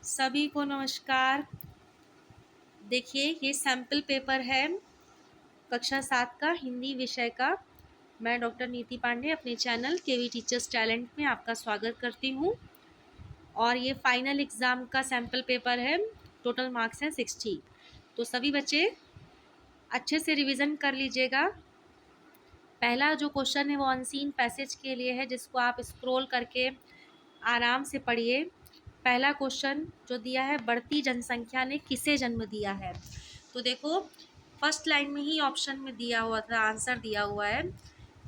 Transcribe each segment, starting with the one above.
सभी को नमस्कार। देखिए ये सैम्पल पेपर है कक्षा 7 का हिंदी विषय का। मैं डॉक्टर नीति पांडे अपने चैनल केवी टीचर्स टैलेंट में आपका स्वागत करती हूँ। और ये फाइनल एग्ज़ाम का सैम्पल पेपर है। टोटल मार्क्स हैं 60। तो सभी बच्चे अच्छे से रिवीजन कर लीजिएगा। पहला जो क्वेश्चन है वो अनसीन पैसेज के लिए है, जिसको आप स्क्रॉल करके आराम से पढ़िए। पहला क्वेश्चन जो दिया है, बढ़ती जनसंख्या ने किसे जन्म दिया है। तो देखो फर्स्ट लाइन में ही ऑप्शन में दिया हुआ था, आंसर दिया हुआ है,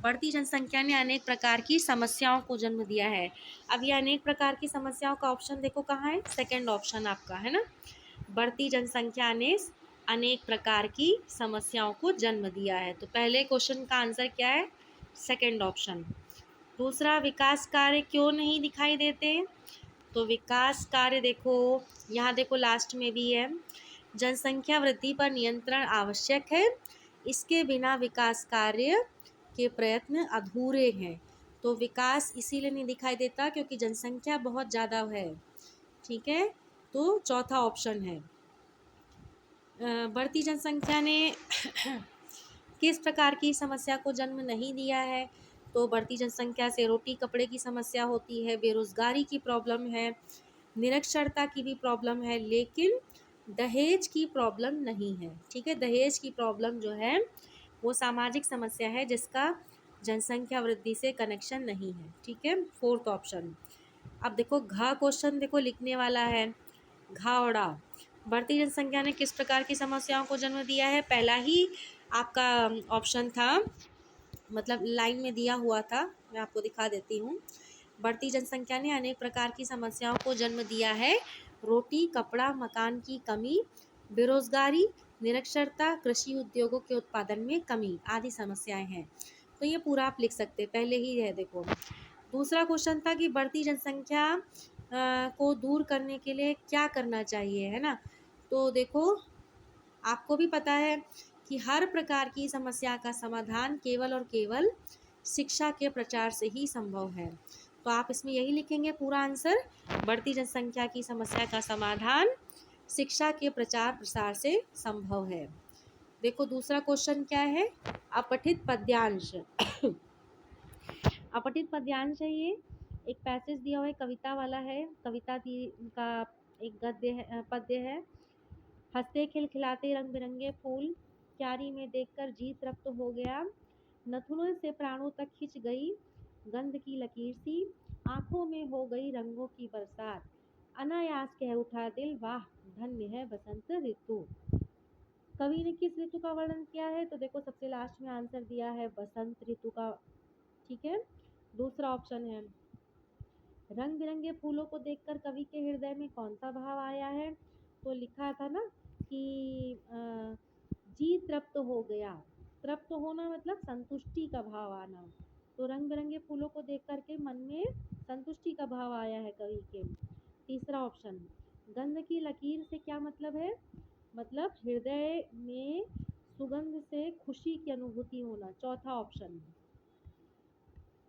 बढ़ती जनसंख्या ने अनेक प्रकार की समस्याओं को जन्म दिया है। अब ये अनेक प्रकार की समस्याओं का ऑप्शन देखो कहाँ है, सेकंड ऑप्शन आपका है ना। बढ़ती जनसंख्या ने अनेक प्रकार की समस्याओं को जन्म दिया है। तो पहले क्वेश्चन का आंसर क्या है, सेकंड ऑप्शन। दूसरा, विकास कार्य क्यों नहीं दिखाई देते। तो विकास कार्य देखो यहाँ देखो लास्ट में भी है, जनसंख्या वृद्धि पर नियंत्रण आवश्यक है, इसके बिना विकास कार्य के प्रयत्न अधूरे हैं। तो विकास इसीलिए नहीं दिखाई देता क्योंकि जनसंख्या बहुत ज़्यादा है। ठीक है, तो चौथा ऑप्शन है। बढ़ती जनसंख्या ने किस प्रकार की समस्या को जन्म नहीं दिया है। तो बढ़ती जनसंख्या से रोटी कपड़े की समस्या होती है, बेरोजगारी की प्रॉब्लम है, निरक्षरता की भी प्रॉब्लम है, लेकिन दहेज की प्रॉब्लम नहीं है। ठीक है, दहेज की प्रॉब्लम जो है वो सामाजिक समस्या है जिसका जनसंख्या वृद्धि से कनेक्शन नहीं है। ठीक है, फोर्थ ऑप्शन। अब देखो घ क्वेश्चन देखो लिखने वाला है, घावड़ा। बढ़ती जनसंख्या ने किस प्रकार की समस्याओं को जन्म दिया है, पहला ही आपका ऑप्शन था, मतलब लाइन में दिया हुआ था, मैं आपको दिखा देती हूँ। बढ़ती जनसंख्या ने अनेक प्रकार की समस्याओं को जन्म दिया है, रोटी कपड़ा मकान की कमी, बेरोजगारी, निरक्षरता, कृषि उद्योगों के उत्पादन में कमी आदि समस्याएं हैं। तो ये पूरा आप लिख सकते हैं, पहले ही है देखो। दूसरा क्वेश्चन था कि बढ़ती जनसंख्या को दूर करने के लिए क्या करना चाहिए, है ना। तो देखो आपको भी पता है कि हर प्रकार की समस्या का समाधान केवल और केवल शिक्षा के प्रचार से ही संभव है। तो आप इसमें यही लिखेंगे पूरा आंसर, बढ़ती जनसंख्या की समस्या का समाधान शिक्षा के प्रचार प्रसार से संभव है। देखो दूसरा क्वेश्चन क्या है, अपठित पद्यांश। अपठित पद्यांश है ये, एक पैसेज दिया हुआ है, कविता वाला है, कविता का एक गद्य है, पद्य है। हंसते खिलखिलाते रंग बिरंगे फूल, क्यारी में देखकर जी तृप्त हो गया, नथुनों से प्राणों तक खिंच गई गंध की लकीर सी, आंखों में हो गई रंगों की बरसात, अनायास कह उठा दिल वाह धन्य है बसंत ऋतु। कवि ने किस ऋतु का वर्णन किया है, तो देखो सबसे लास्ट में आंसर दिया है बसंत ऋतु का। ठीक है, दूसरा ऑप्शन है, रंग बिरंगे फूलों को देखकर कवि के हृदय में कौन सा भाव आया है। तो लिखा था ना कि जी तृप्त हो गया, तृप्त होना मतलब संतुष्टि का भाव आना। तो रंग बिरंगे फूलों को देख करके मन में संतुष्टि का भाव आया है कवि के। तीसरा ऑप्शन, गंध की लकीर से क्या मतलब है, मतलब हृदय में सुगंध से खुशी की अनुभूति होना। चौथा ऑप्शन।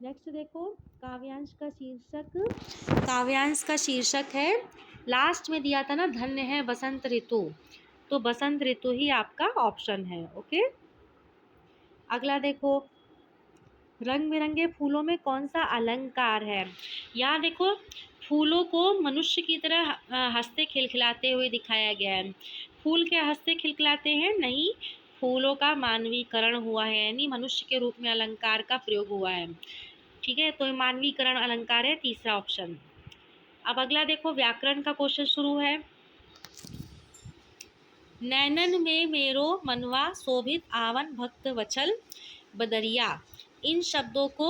नेक्स्ट देखो काव्यांश का शीर्षक है, लास्ट में दिया था ना धन्य है बसंत ऋतु, तो बसंत ऋतु ही आपका ऑप्शन है। ओके, अगला देखो, रंग बिरंगे फूलों में कौन सा अलंकार है। यहाँ देखो फूलों को मनुष्य की तरह हंसते खिलखिलाते हुए दिखाया गया है। फूल क्या हंसते खिलखिलाते हैं, नहीं, फूलों का मानवीकरण हुआ है, यानी मनुष्य के रूप में अलंकार का प्रयोग हुआ है। ठीक है, तो मानवीकरण अलंकार है, तीसरा ऑप्शन। अब अगला देखो व्याकरण का क्वेश्चन शुरू है। नैनन में मेरो मनवा शोभित आवन भक्त वचल बदरिया, इन शब्दों को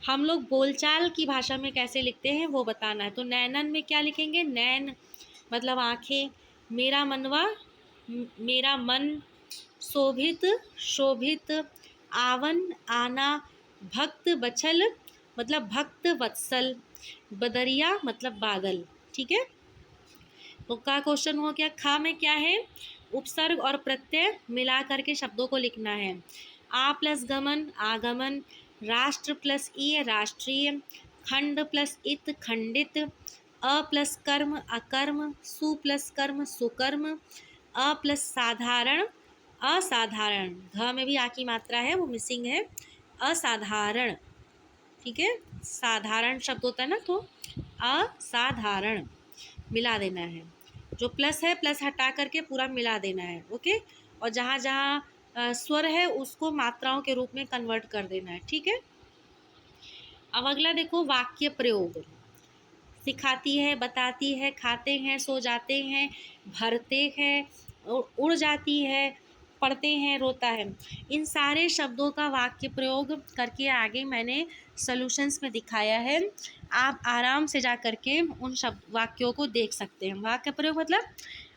हम लोग बोलचाल की भाषा में कैसे लिखते हैं वो बताना है। तो नैनन में क्या लिखेंगे, नैन मतलब आँखें, मेरा मनवा मेरा मन, शोभित शोभित, आवन आना, भक्त बचल मतलब भक्त वत्सल, बदरिया मतलब बादल। ठीक है, तो का क्वेश्चन हो गया। खा में क्या है, उपसर्ग और प्रत्यय मिला करके शब्दों को लिखना है। आ प्लस गमन आगमन, राष्ट्र प्लस ई राष्ट्रीय, खंड प्लस इत खंडित, अ प्लस कर्म अकर्म, सु प्लस कर्म सुकर्म, अ प्लस साधारण असाधारण, घ में भी आ की मात्रा है वो मिसिंग है, असाधारण। ठीक है, साधारण शब्द होता है ना, तो असाधारण मिला देना है। जो प्लस है प्लस हटा करके पूरा मिला देना है। ओके, और जहाँ जहाँ स्वर है उसको मात्राओं के रूप में कन्वर्ट कर देना है। ठीक है, अब अगला देखो वाक्य प्रयोग। सिखाती है, बताती है, खाते हैं, सो जाते हैं, भरते हैं, उड़ जाती है, पढ़ते हैं, रोता है। इन सारे शब्दों का वाक्य प्रयोग करके आगे मैंने सॉल्यूशंस में दिखाया है। आप आराम से जा करके उन शब्द वाक्यों को देख सकते हैं। वाक्य प्रयोग मतलब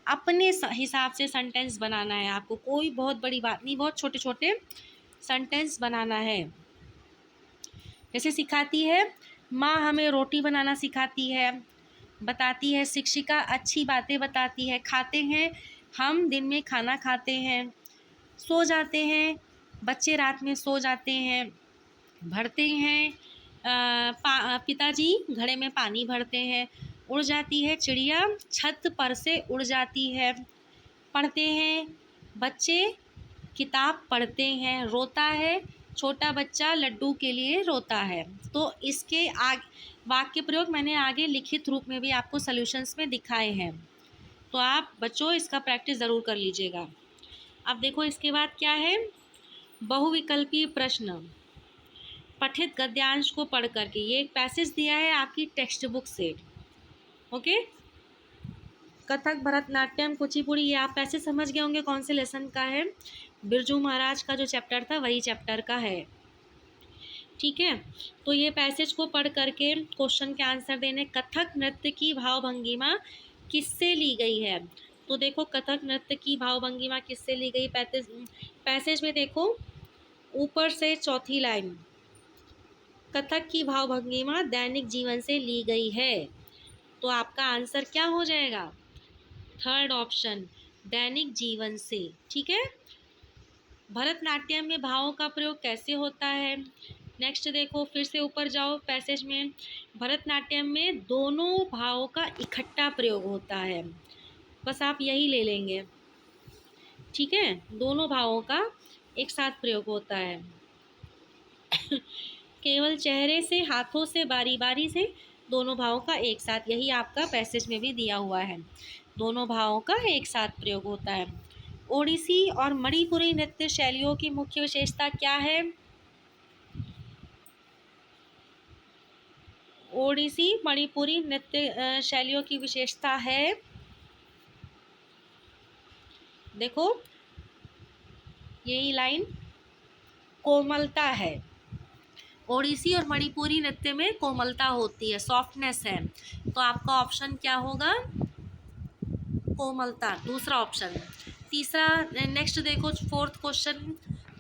अपने हिसाब से सेंटेंस बनाना है आपको, कोई बहुत बड़ी बात नहीं, बहुत छोटे छोटे सेंटेंस बनाना है। जैसे सिखाती है, माँ हमें रोटी बनाना सिखाती है। बताती है, शिक्षिका अच्छी बातें बताती है। खाते हैं, हम दिन में खाना खाते हैं। सो जाते हैं, बच्चे रात में सो जाते हैं। भरते हैं, पिताजी घड़े में पानी भरते हैं। उड़ जाती है चिड़िया, छत पर से उड़ जाती है। पढ़ते हैं, बच्चे किताब पढ़ते हैं। रोता है, छोटा बच्चा लड्डू के लिए रोता है। तो इसके वाक्य प्रयोग मैंने आगे लिखित रूप में भी आपको सॉल्यूशंस में दिखाए हैं, तो आप बच्चों इसका प्रैक्टिस ज़रूर कर लीजिएगा। अब देखो इसके बाद क्या है, बहुविकल्पीय प्रश्न। पठित गद्यांश को पढ़ करके, ये एक पैसेज दिया है आपकी टेक्स्ट बुक से। ओके, कथक, भरतनाट्यम, कुचिपुड़ी, ये आप पैसेज समझ गए होंगे कौन से लेसन का है। बिरजू महाराज का जो चैप्टर था वही चैप्टर का है। ठीक है, तो ये पैसेज को पढ़ करके क्वेश्चन के आंसर देने। कथक नृत्य की भाव भंगिमा किससे ली गई है? तो देखो कथक नृत्य की भाव भंगिमा किससे ली गई, पैसेज में देखो ऊपर से चौथी लाइन, कथक की भाव भंगिमा दैनिक जीवन से ली गई है। तो आपका आंसर क्या हो जाएगा, थर्ड ऑप्शन, दैनिक जीवन से। ठीक है, भरतनाट्यम में भावों का प्रयोग कैसे होता है? नेक्स्ट देखो, फिर से ऊपर जाओ पैसेज में, भरतनाट्यम में दोनों भावों का इकट्ठा प्रयोग होता है। बस आप यही ले लेंगे। ठीक है, दोनों भावों का एक साथ प्रयोग होता है। केवल चेहरे से, हाथों से, बारी बारी से, दोनों भावों का एक साथ, यही आपका पैसेज में भी दिया हुआ है, दोनों भावों का एक साथ प्रयोग होता है। ओडिसी और मणिपुरी नृत्य शैलियों की मुख्य विशेषता क्या है? ओडिसी मणिपुरी नृत्य शैलियों की विशेषता है, देखो यही लाइन, कोमलता है। ओडिसी और मणिपुरी नृत्य में कोमलता होती है, सॉफ्टनेस है। तो आपका ऑप्शन क्या होगा, कोमलता, दूसरा ऑप्शन। तीसरा, नेक्स्ट देखो फोर्थ क्वेश्चन,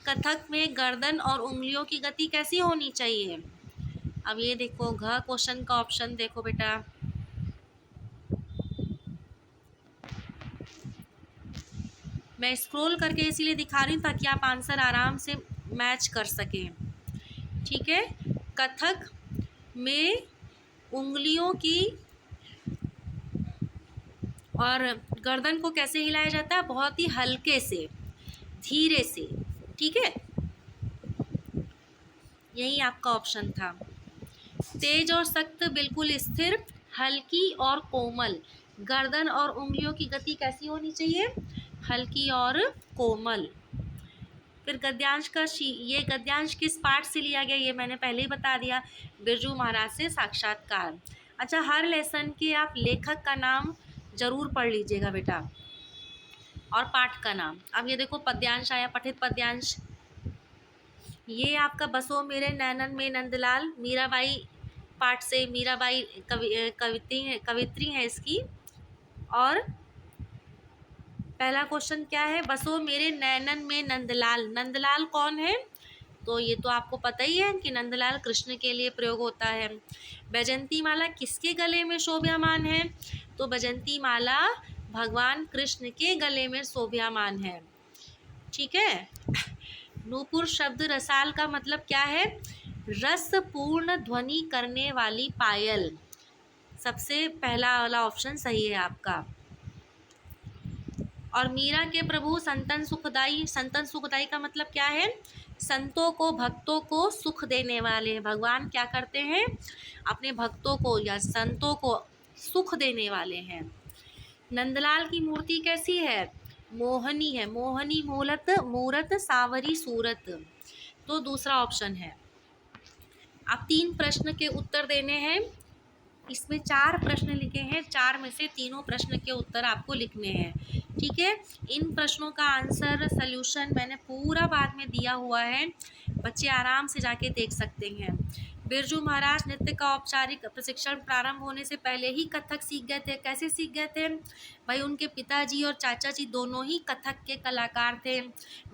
कथक में गर्दन और उंगलियों की गति कैसी होनी चाहिए? अब ये देखो घ क्वेश्चन का ऑप्शन देखो बेटा, मैं स्क्रॉल करके इसीलिए दिखा रही हूँ ताकि आप आंसर आराम से मैच कर सकें। ठीक है, कथक में उंगलियों की और गर्दन को कैसे हिलाया जाता है, बहुत ही हल्के से, धीरे से। ठीक है, यही आपका ऑप्शन था। तेज और सख्त बिल्कुल स्थिर, हल्की और कोमल, गर्दन और उंगलियों की गति कैसी होनी चाहिए, हल्की और कोमल। फिर गद्यांश का ये गद्यांश किस पाठ से लिया गया, ये मैंने पहले ही बता दिया, बिरजू महाराज से साक्षात्कार। अच्छा, हर लेसन के आप लेखक का नाम जरूर पढ़ लीजिएगा बेटा, और पाठ का नाम। अब ये देखो पद्यांश आया, पठित पद्यांश, ये आपका बसो मेरे नैनन में नंदलाल, मीराबाई पाठ से, मीराबाई कवित्री है इसकी। और पहला क्वेश्चन क्या है, बसो मेरे नैनन में नंदलाल, नंदलाल कौन है? तो ये तो आपको पता ही है कि नंदलाल कृष्ण के लिए प्रयोग होता है। बैजंती माला किसके गले में शोभायमान है? तो बैजंती माला भगवान कृष्ण के गले में शोभायमान है। ठीक है, नूपुर शब्द रसाल का मतलब क्या है? रस पूर्ण ध्वनि करने वाली पायल। सबसे पहला वाला ऑप्शन सही है आपका। और मीरा के प्रभु संतन सुखदाई, संतन सुखदाई का मतलब क्या है? संतों को, भक्तों को सुख देने वाले। भगवान क्या करते हैं? अपने भक्तों को या संतों को सुख देने वाले हैं। नंदलाल की मूर्ति कैसी है? मोहनी है। मोहनी मूलत मूरत सावरी सूरत। तो दूसरा ऑप्शन है। अब 3 प्रश्न के उत्तर देने हैं। इसमें 4 प्रश्न लिखे हैं, 4 में से तीनों प्रश्न के उत्तर आपको लिखने हैं। ठीक है, इन प्रश्नों का आंसर सल्यूशन मैंने पूरा बाद में दिया हुआ है, बच्चे आराम से जाके देख सकते हैं। बिरजू महाराज नृत्य का औपचारिक प्रशिक्षण प्रारंभ होने से पहले ही कथक सीख गए थे। कैसे सीख गए थे भाई? उनके पिताजी और चाचा जी दोनों ही कथक के कलाकार थे,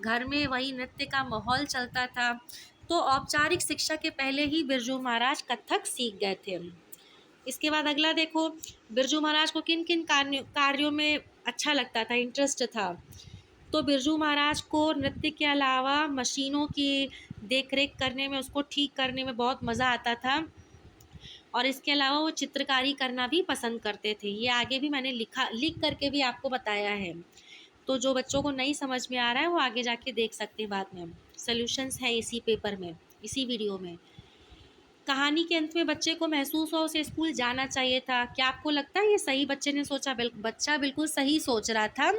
घर में वही नृत्य का माहौल चलता था, तो औपचारिक शिक्षा के पहले ही बिरजू महाराज कथक सीख गए थे। इसके बाद अगला देखो, बिरजू महाराज को किन किन कार्यों में अच्छा लगता था, इंटरेस्ट था? तो बिरजू महाराज को नृत्य के अलावा मशीनों की देखरेख करने में, उसको ठीक करने में बहुत मज़ा आता था, और इसके अलावा वो चित्रकारी करना भी पसंद करते थे। ये आगे भी मैंने लिख करके भी आपको बताया है, तो जो बच्चों को नहीं समझ में आ रहा है वो आगे जाके देख सकते हैं बाद में। सॉल्यूशंस है इसी पेपर में, इसी वीडियो में। कहानी के अंत में बच्चे को महसूस हुआ उसे स्कूल जाना चाहिए था। क्या आपको लगता है ये सही बच्चे ने सोचा? बच्चा बिल्कुल सही सोच रहा था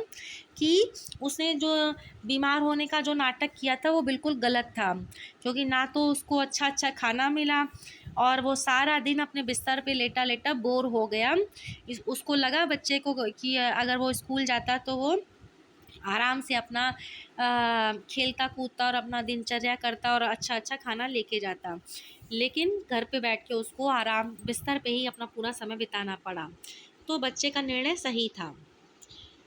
कि उसने जो बीमार होने का जो नाटक किया था वो बिल्कुल गलत था, क्योंकि ना तो उसको अच्छा खाना मिला और वो सारा दिन अपने बिस्तर पे लेटा लेटा बोर हो गया। उसको लगा बच्चे को कि अगर वो स्कूल जाता तो वो आराम से अपना खेलता कूदता और अपना दिनचर्या करता और अच्छा खाना लेके जाता, लेकिन घर पे बैठ के उसको आराम बिस्तर पे ही अपना पूरा समय बिताना पड़ा। तो बच्चे का निर्णय सही था।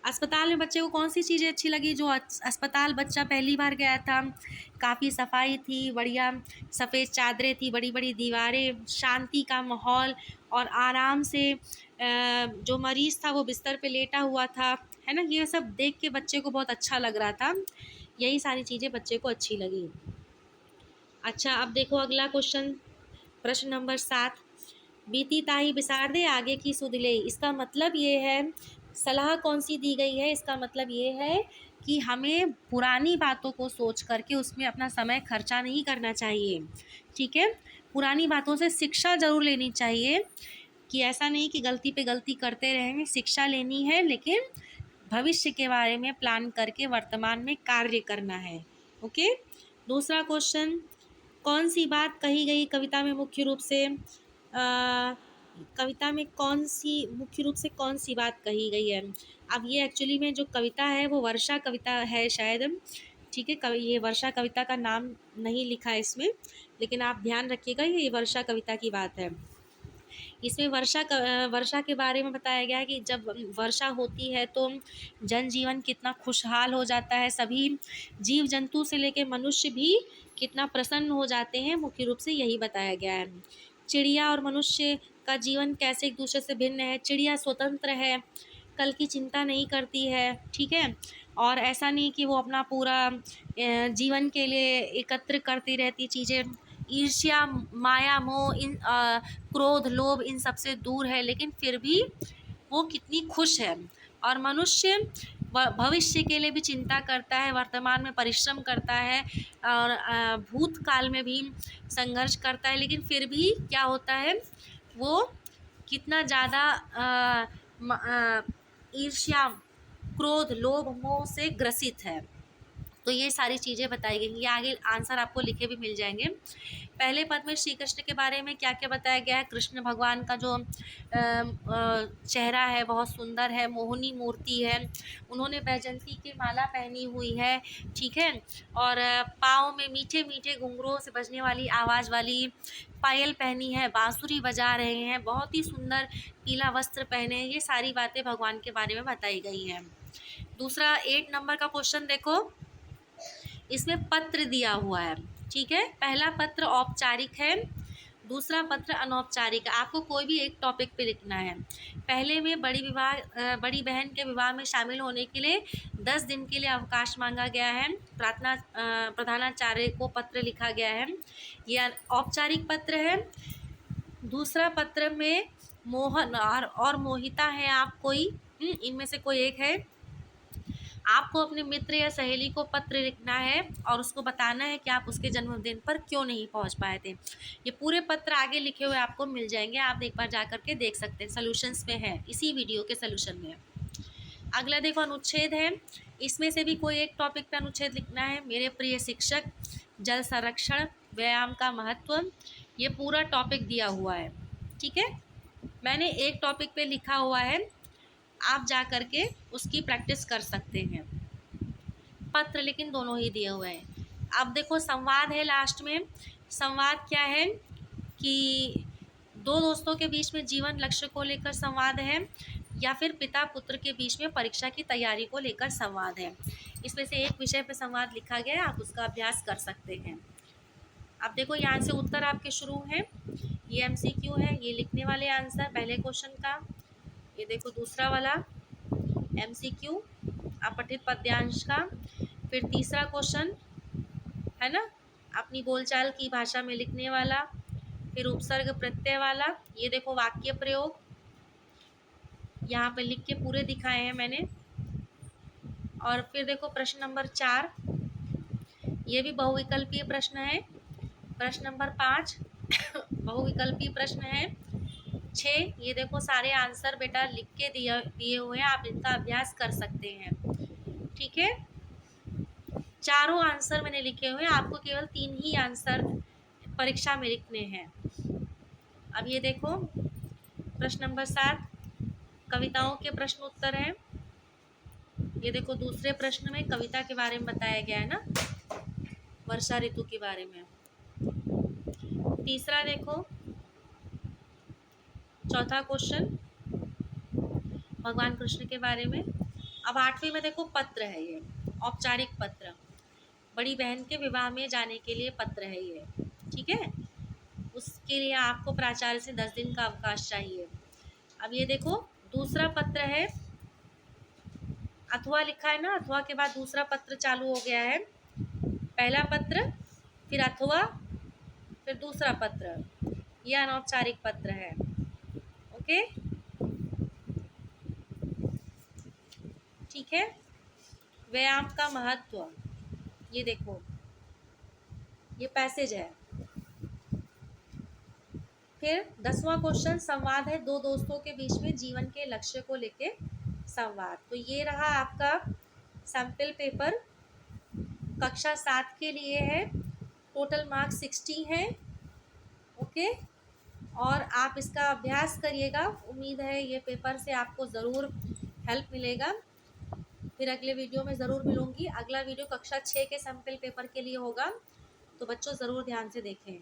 अस्पताल में बच्चे को कौन सी चीज़ें अच्छी लगी? जो अस्पताल बच्चा पहली बार गया था, काफ़ी सफाई थी, बढ़िया सफ़ेद चादरें थी, बड़ी बड़ी दीवारें, शांति का माहौल और आराम से जो मरीज़ था वो बिस्तर पे लेटा हुआ था, है ना? ये सब देख के बच्चे को बहुत अच्छा लग रहा था। यही सारी चीज़ें बच्चे को अच्छी लगी। अच्छा, अब देखो अगला क्वेश्चन, प्रश्न नंबर 7। बीती ताही बिसार दे आगे की सुध ले। इसका मतलब ये है, सलाह कौन सी दी गई है? इसका मतलब ये है कि हमें पुरानी बातों को सोच करके उसमें अपना समय खर्चा नहीं करना चाहिए। ठीक है, पुरानी बातों से शिक्षा ज़रूर लेनी चाहिए, कि ऐसा नहीं कि गलती पे गलती करते रहेंगे। शिक्षा लेनी है, लेकिन भविष्य के बारे में प्लान करके वर्तमान में कार्य करना है। ओके। दूसरा क्वेश्चन, कौन सी बात कही गई कविता में मुख्य रूप से? कविता में कौन सी बात कही गई है? अब ये एक्चुअली में जो कविता है वो वर्षा कविता है शायद। ठीक है, ये वर्षा कविता का नाम नहीं लिखा है इसमें, लेकिन आप ध्यान रखिएगा ये वर्षा कविता की बात है। इसमें वर्षा के बारे में बताया गया है कि जब वर्षा होती है तो जनजीवन कितना खुशहाल हो जाता है, सभी जीव जंतु से लेकर मनुष्य भी कितना प्रसन्न हो जाते हैं, मुख्य रूप से यही बताया गया है। चिड़िया और मनुष्य का जीवन कैसे एक दूसरे से भिन्न है? चिड़िया स्वतंत्र है, कल की चिंता नहीं करती है, ठीक है, और ऐसा नहीं कि वो अपना पूरा जीवन के लिए एकत्र करती रहती चीज़ें। ईर्ष्या, माया, मोह, क्रोध, लोभ इन सब से दूर है, लेकिन फिर भी वो कितनी खुश है। और मनुष्य भविष्य के लिए भी चिंता करता है, वर्तमान में परिश्रम करता है और भूतकाल में भी संघर्ष करता है, लेकिन फिर भी क्या होता है, वो कितना ज़्यादा ईर्ष्या, क्रोध, लोभ, मोह से ग्रसित है। तो ये सारी चीज़ें बताई गई। ये आगे आंसर आपको लिखे भी मिल जाएंगे। पहले पद में श्री कृष्ण के बारे में क्या क्या बताया गया है? कृष्ण भगवान का जो चेहरा है बहुत सुंदर है, मोहिनी मूर्ति है, उन्होंने बैजंती की माला पहनी हुई है, ठीक है, और पाँव में मीठे मीठे घुंघरूओं से बजने वाली आवाज़ वाली पायल पहनी है, बांसुरी बजा रहे हैं, बहुत ही सुंदर पीला वस्त्र पहने हैं। ये सारी बातें भगवान के बारे में बताई गई हैं। दूसरा 8 नंबर का क्वेश्चन देखो, इसमें पत्र दिया हुआ है, ठीक है, पहला पत्र औपचारिक है, दूसरा पत्र अनौपचारिक है। आपको कोई भी एक टॉपिक पे लिखना है। पहले में बड़ी बहन के विवाह में शामिल होने के लिए 10 दिन के लिए अवकाश मांगा गया है, प्रधानाचार्य को पत्र लिखा गया है, यह औपचारिक पत्र है। दूसरा पत्र में मोहन और मोहिता है आप कोई, इनमें से कोई एक है। आपको अपने मित्र या सहेली को पत्र लिखना है और उसको बताना है कि आप उसके जन्मदिन पर क्यों नहीं पहुंच पाए थे। ये पूरे पत्र आगे लिखे हुए आपको मिल जाएंगे, आप एक बार जा कर के देख सकते हैं, सॉल्यूशंस में है, इसी वीडियो के सॉल्यूशन में। अगला देखो अनुच्छेद है, इसमें से भी कोई एक टॉपिक पे अनुच्छेद लिखना है। मेरे प्रिय शिक्षक, जल संरक्षण, व्यायाम का महत्व, ये पूरा टॉपिक दिया हुआ है। ठीक है, मैंने एक टॉपिक पे लिखा हुआ है, आप जा कर के उसकी प्रैक्टिस कर सकते हैं। पत्र लेकिन दोनों ही दिए हुए हैं। अब देखो संवाद है लास्ट में। संवाद क्या है कि दो दोस्तों के बीच में जीवन लक्ष्य को लेकर संवाद है, या फिर पिता पुत्र के बीच में परीक्षा की तैयारी को लेकर संवाद है। इसमें से एक विषय पे संवाद लिखा गया है, आप उसका अभ्यास कर सकते हैं। अब देखो यहाँ से उत्तर आपके शुरू हैं। ये एमसीक्यू है, ये लिखने वाले आंसर पहले क्वेश्चन का। ये देखो दूसरा वाला एमसीक्यू अपठित पद्यांश का। फिर तीसरा क्वेश्चन है ना, अपनी बोलचाल की भाषा में लिखने वाला। फिर उपसर्ग प्रत्यय वाला। ये देखो वाक्य प्रयोग, यहाँ पे लिख के पूरे दिखाए हैं मैंने। और फिर देखो प्रश्न नंबर 4, ये भी बहुविकल्पीय प्रश्न है। प्रश्न नंबर 5 बहुविकल्पीय प्रश्न है। 6, ये देखो सारे आंसर बेटा लिख के दिए हुए हैं, आप इनका अभ्यास कर सकते हैं। ठीक है, चारों आंसर मैंने लिखे हुए हैं, आपको केवल 3 ही आंसर परीक्षा में लिखने हैं। अब ये देखो प्रश्न नंबर 7 कविताओं के प्रश्न उत्तर हैं। ये देखो दूसरे प्रश्न में कविता के बारे में बताया गया है ना, वर्षा ऋतु के बारे में। तीसरा देखो, चौथा क्वेश्चन भगवान कृष्ण के बारे में। अब 8वीं में देखो पत्र है, ये औपचारिक पत्र, बड़ी बहन के विवाह में जाने के लिए पत्र है ये। ठीक है, उसके लिए आपको प्राचार्य से 10 दिन का अवकाश चाहिए। अब ये देखो दूसरा पत्र है, अथवा लिखा है ना, अथवा के बाद दूसरा पत्र चालू हो गया है। पहला पत्र, फिर अथवा, फिर दूसरा पत्र, यह अनौपचारिक पत्र है। ओके, ठीक है। व्यायाम का महत्व, ये देखो ये पैसेज है। फिर 10वां क्वेश्चन संवाद है, दो दोस्तों के बीच में जीवन के लक्ष्य को लेके संवाद। तो ये रहा आपका सैंपल पेपर, कक्षा 7 के लिए है। टोटल मार्क्स 60 हैं। ओके, और आप इसका अभ्यास करिएगा, उम्मीद है ये पेपर से आपको ज़रूर हेल्प मिलेगा। फिर अगले वीडियो में ज़रूर मिलूँगी। अगला वीडियो कक्षा 6 के सैंपल पेपर के लिए होगा, तो बच्चों ज़रूर ध्यान से देखें।